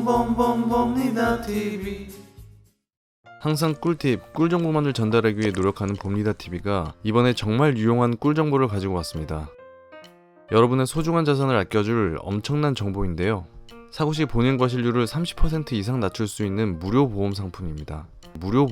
봄봄봄봄봄봄봄니다 TV. 항상 꿀팁, 꿀정보만을 전달하기 위해 노력하는 봄니다TV가 이번에 정말 유용한 꿀정보를 가지고 왔습니다. 여러분의 소중한 자산을 아껴줄 엄청난 정보인데요. 사고 시 본인 과실률을 30% 이상 낮출 수 있는 무료 보험 상품입니다. 무료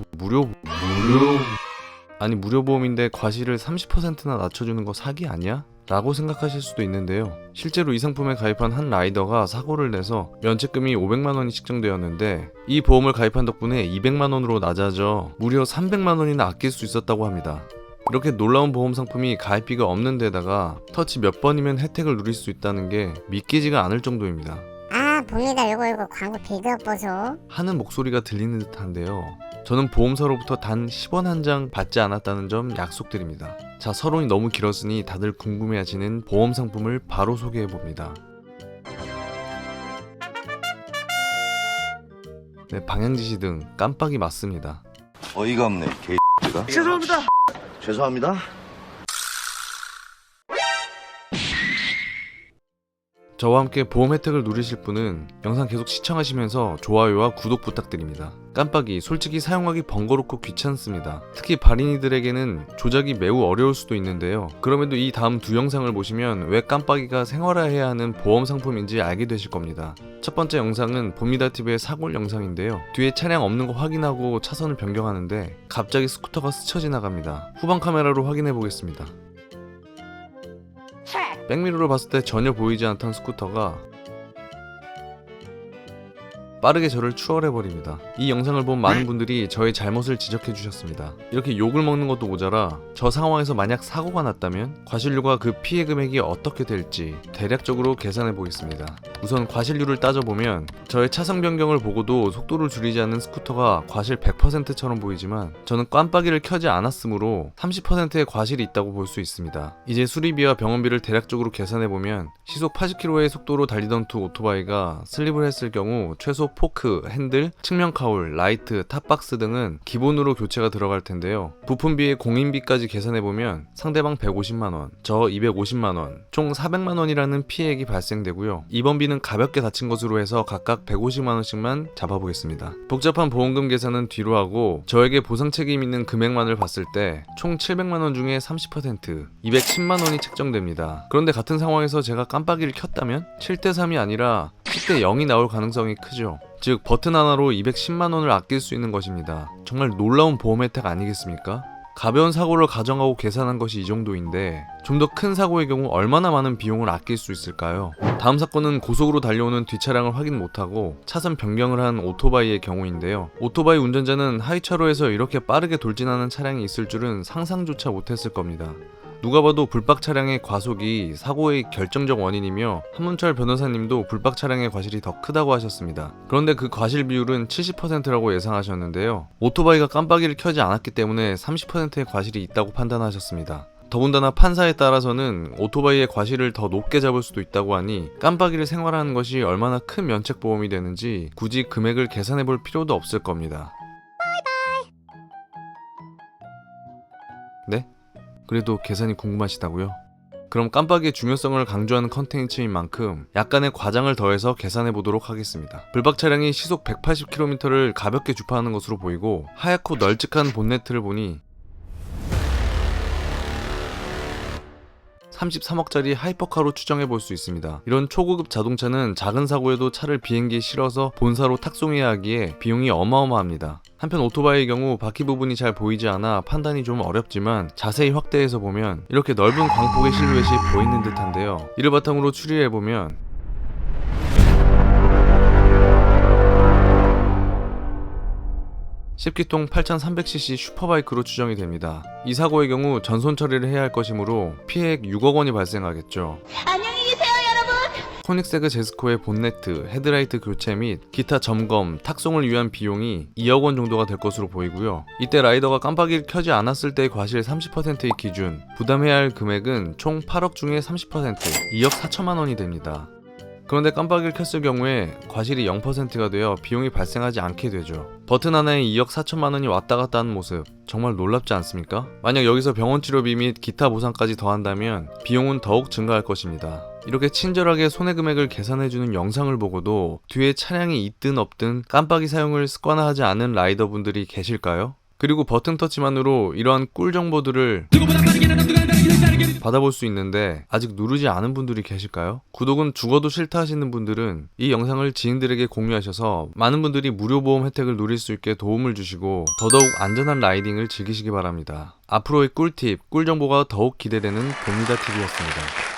보험인데 과실을 30%나 낮춰주는 거 사기 아니야? 라고 생각하실 수도 있는데요. 실제로 이 상품에 가입한 한 라이더가 사고를 내서 면책금이 500만원이 책정되었는데 이 보험을 가입한 덕분에 200만원으로 낮아져 무려 300만원이나 아낄 수 있었다고 합니다. 이렇게 놀라운 보험 상품이 가입비가 없는 데다가 터치 몇 번이면 혜택을 누릴 수 있다는 게 믿기지가 않을 정도입니다. 봅니다. 요거 광고 비교 보소 하는 목소리가 들리는 듯한데요. 저는 보험사로부터 단 10원 한 장 받지 않았다는 점 약속드립니다. 자, 서론이 너무 길었으니 다들 궁금해하시는 보험 상품을 바로 소개해봅니다. 네, 방향지시 등 깜빡이 맞습니다. 어이가 없네, 개X가. 죄송합니다. 저와 함께 보험 혜택을 누리실 분은 영상 계속 시청하시면서 좋아요와 구독 부탁드립니다. 깜빡이 솔직히 사용하기 번거롭고 귀찮습니다. 특히 발인이들에게는 조작이 매우 어려울 수도 있는데요. 그럼에도 이 다음 두 영상을 보시면 왜 깜빡이가 생활화해야 하는 보험 상품인지 알게 되실 겁니다. 첫 번째 영상은 봄니다TV의 사골 영상인데요. 뒤에 차량 없는 거 확인하고 차선을 변경하는데 갑자기 스쿠터가 스쳐 지나갑니다. 후방 카메라로 확인해 보겠습니다. 백미러로 봤을 때 전혀 보이지 않던 스쿠터가 빠르게 저를 추월해버립니다. 이 영상을 본 많은 분들이 저의 잘못을 지적해 주셨습니다. 이렇게 욕을 먹는 것도 모자라 저 상황에서 만약 사고가 났다면 과실료가 그 피해 금액이 어떻게 될지 대략적으로 계산해 보겠습니다. 우선 과실률을 따져보면 저의 차선 변경을 보고도 속도를 줄이지 않는 스쿠터가 과실 100%처럼 보이지만 저는 깜빡이를 켜지 않았으므로 30%의 과실이 있다고 볼 수 있습니다. 이제 수리비와 병원비를 대략적으로 계산해보면 시속 80km의 속도로 달리던 두 오토바이가 슬립을 했을 경우 최소 포크, 핸들, 측면 카울, 라이트, 탑박스 등은 기본으로 교체가 들어갈 텐데요. 부품비에 공인비까지 계산해보면 상대방 150만원, 저 250만원, 총 400만원이라는 피해액이 발생되고요. 입원비는 가볍게 다친 것으로 해서 각각 150만원씩만 잡아보겠습니다. 복잡한 보험금 계산은 뒤로 하고 저에게 보상 책임 있는 금액만을 봤을 때 총 700만원 중에 30%, 210만원이 책정됩니다. 그런데 같은 상황에서 제가 깜빡이를 켰다면 7대3이 아니라 10대 0이 나올 가능성이 크죠. 즉 버튼 하나로 210만원을 아낄 수 있는 것입니다. 정말 놀라운 보험 혜택 아니겠습니까? 가벼운 사고를 가정하고 계산한 것이 이 정도인데 좀 더 큰 사고의 경우 얼마나 많은 비용을 아낄 수 있을까요? 다음 사건은 고속으로 달려오는 뒷차량을 확인 못하고 차선 변경을 한 오토바이의 경우인데요. 오토바이 운전자는 하이차로에서 이렇게 빠르게 돌진하는 차량이 있을 줄은 상상조차 못했을 겁니다. 누가 봐도 불박 차량의 과속이 사고의 결정적 원인이며 한문철 변호사님도 불박 차량의 과실이 더 크다고 하셨습니다. 그런데 그 과실 비율은 70%라고 예상하셨는데요. 오토바이가 깜빡이를 켜지 않았기 때문에 30%의 과실이 있다고 판단하셨습니다. 더군다나 판사에 따라서는 오토바이의 과실을 더 높게 잡을 수도 있다고 하니 깜빡이를 생활하는 것이 얼마나 큰 면책보험이 되는지 굳이 금액을 계산해 볼 필요도 없을 겁니다. 네? 그래도 계산이 궁금하시다고요? 그럼 깜빡이의 중요성을 강조하는 컨텐츠인 만큼 약간의 과장을 더해서 계산해 보도록 하겠습니다. 불박 차량이 시속 180km를 가볍게 주파하는 것으로 보이고 하얗고 널찍한 본네트를 보니 33억짜리 하이퍼카로 추정해 볼 수 있습니다. 이런 초고급 자동차는 작은 사고에도 차를 비행기에 실어서 본사로 탁송해야 하기에 비용이 어마어마합니다. 한편 오토바이의 경우 바퀴 부분이 잘 보이지 않아 판단이 좀 어렵지만 자세히 확대해서 보면 이렇게 넓은 광폭의 실루엣이 보이는 듯한데요. 이를 바탕으로 추리해보면 10기통 8300cc 슈퍼바이크로 추정이 됩니다. 이 사고의 경우 전손 처리를 해야 할 것이므로 피해액 6억 원이 발생하겠죠. 안녕히 계세요 여러분. 코닉세그 제스코의 본네트, 헤드라이트 교체 및 기타 점검, 탁송을 위한 비용이 2억 원 정도가 될 것으로 보이고요. 이때 라이더가 깜빡이를 켜지 않았을 때의 과실 30%의 기준, 부담해야 할 금액은 총 8억 중에 30%, 2억 4천만 원이 됩니다. 그런데 깜빡이를 켰을 경우에 과실이 0%가 되어 비용이 발생하지 않게 되죠. 버튼 하나에 2억 4천만 원이 왔다 갔다 하는 모습 정말 놀랍지 않습니까? 만약 여기서 병원 치료비 및 기타 보상까지 더한다면 비용은 더욱 증가할 것입니다. 이렇게 친절하게 손해금액을 계산해주는 영상을 보고도 뒤에 차량이 있든 없든 깜빡이 사용을 습관화하지 않은 라이더분들이 계실까요? 그리고 버튼 터치만으로 이러한 꿀 정보들을 받아볼 수 있는데 아직 누르지 않은 분들이 계실까요? 구독은 죽어도 싫다 하시는 분들은 이 영상을 지인들에게 공유하셔서 많은 분들이 무료 보험 혜택을 누릴 수 있게 도움을 주시고 더더욱 안전한 라이딩을 즐기시기 바랍니다. 앞으로의 꿀팁, 꿀정보가 더욱 기대되는 봅니다TV였습니다.